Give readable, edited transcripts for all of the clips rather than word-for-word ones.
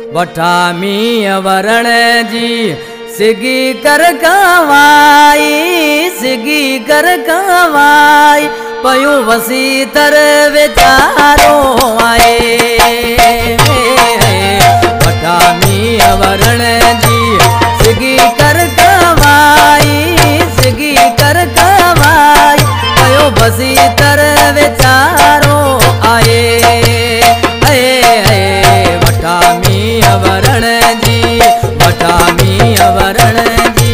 वठामी वरण जी सिगी कर कवाई, सिगी कर कवाई पयो वसी तर विचारो आए। वठामी वरण जी सिगी कर कवाई, सिगी कर कवाई पयो वसी तर विचारो आए। वठामी वरण जी, वठामी वरण जी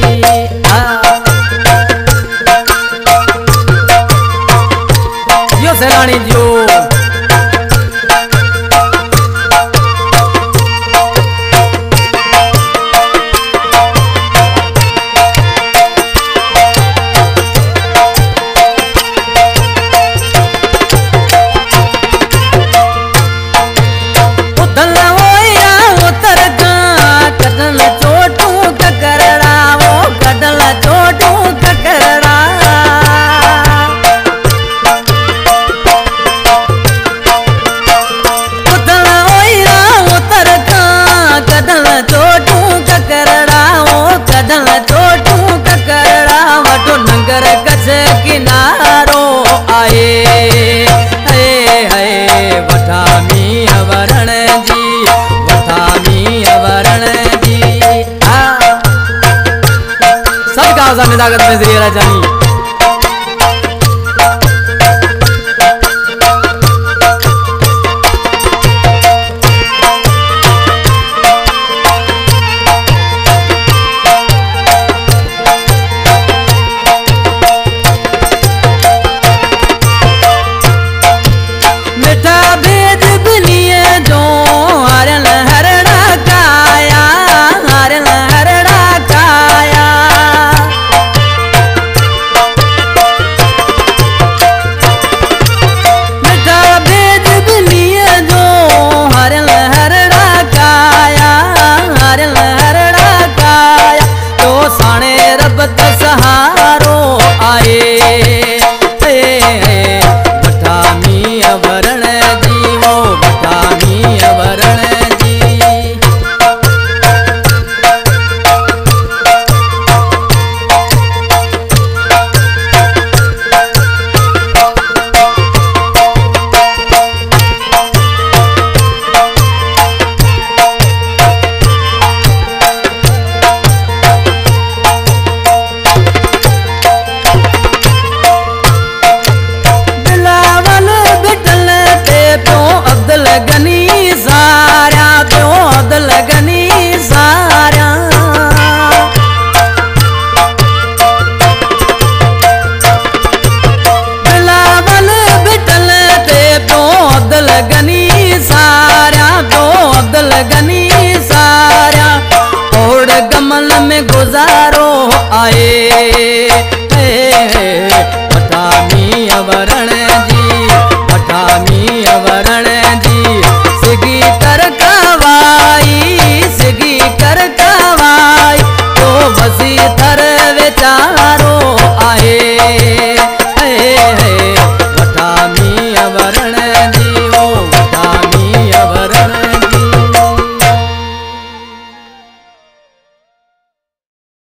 यो सैलानी जो किनारो आए। वठामी वरण जी, वठामी वरण जी सब का निदागत में जरिए राजानी